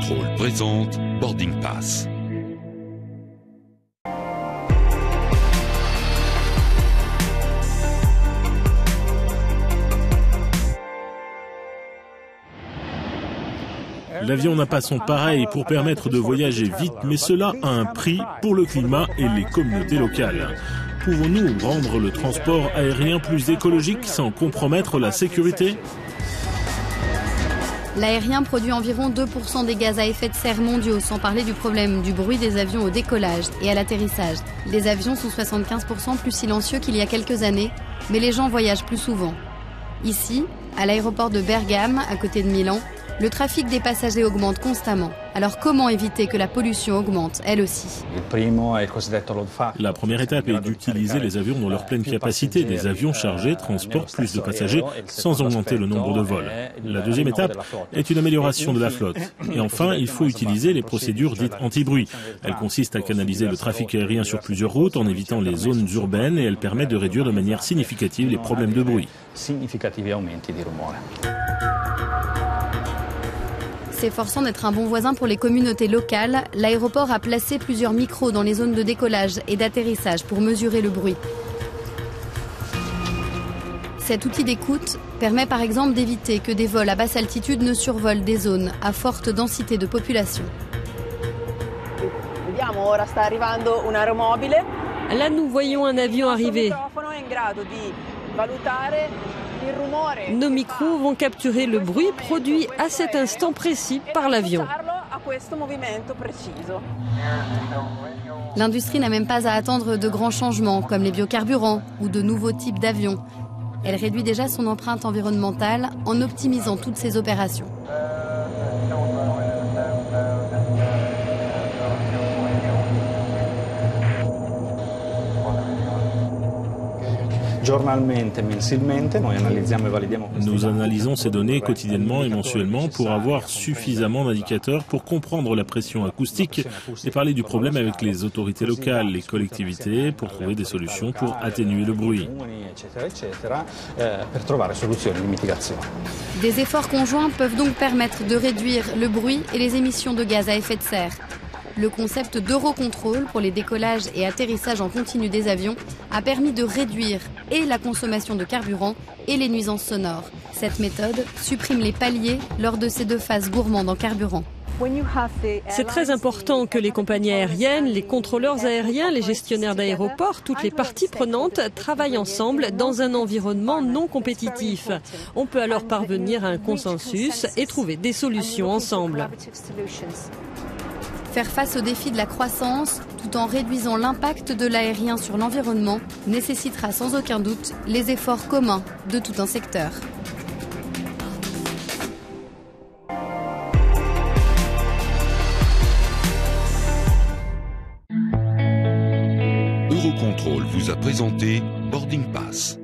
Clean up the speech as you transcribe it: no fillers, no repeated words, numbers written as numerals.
Eurocontrol présente Boarding Pass. L'avion n'a pas son pareil pour permettre de voyager vite, mais cela a un prix pour le climat et les communautés locales. Pouvons-nous rendre le transport aérien plus écologique sans compromettre la sécurité ? L'aérien produit environ 2% des gaz à effet de serre mondiaux, sans parler du problème du bruit des avions au décollage et à l'atterrissage. Les avions sont 75% plus silencieux qu'il y a quelques années, mais les gens voyagent plus souvent. Ici, à l'aéroport de Bergame, à côté de Milan, le trafic des passagers augmente constamment. Alors comment éviter que la pollution augmente, elle aussi ? La première étape est d'utiliser les avions dans leur pleine capacité. Des avions chargés transportent plus de passagers sans augmenter le nombre de vols. La deuxième étape est une amélioration de la flotte. Et enfin, il faut utiliser les procédures dites anti-bruit. Elle consiste à canaliser le trafic aérien sur plusieurs routes en évitant les zones urbaines et elle permet de réduire de manière significative les problèmes de bruit. S'efforçant d'être un bon voisin pour les communautés locales, l'aéroport a placé plusieurs micros dans les zones de décollage et d'atterrissage pour mesurer le bruit. Cet outil d'écoute permet par exemple d'éviter que des vols à basse altitude ne survolent des zones à forte densité de population. Là, nous voyons un avion arriver. Nos micros vont capturer le bruit produit à cet instant précis par l'avion. L'industrie n'a même pas à attendre de grands changements, comme les biocarburants ou de nouveaux types d'avions. Elle réduit déjà son empreinte environnementale en optimisant toutes ses opérations. Nous analysons ces données quotidiennement et mensuellement pour avoir suffisamment d'indicateurs pour comprendre la pression acoustique et parler du problème avec les autorités locales, les collectivités, pour trouver des solutions pour atténuer le bruit. Des efforts conjoints peuvent donc permettre de réduire le bruit et les émissions de gaz à effet de serre. Le concept d'Eurocontrol pour les décollages et atterrissages en continu des avions a permis de réduire et la consommation de carburant et les nuisances sonores. Cette méthode supprime les paliers lors de ces deux phases gourmandes en carburant. C'est très important que les compagnies aériennes, les contrôleurs aériens, les gestionnaires d'aéroports, toutes les parties prenantes travaillent ensemble dans un environnement non compétitif. On peut alors parvenir à un consensus et trouver des solutions ensemble. Faire face aux défis de la croissance, tout en réduisant l'impact de l'aérien sur l'environnement, nécessitera sans aucun doute les efforts communs de tout un secteur. Eurocontrol vous a présenté Boarding Pass.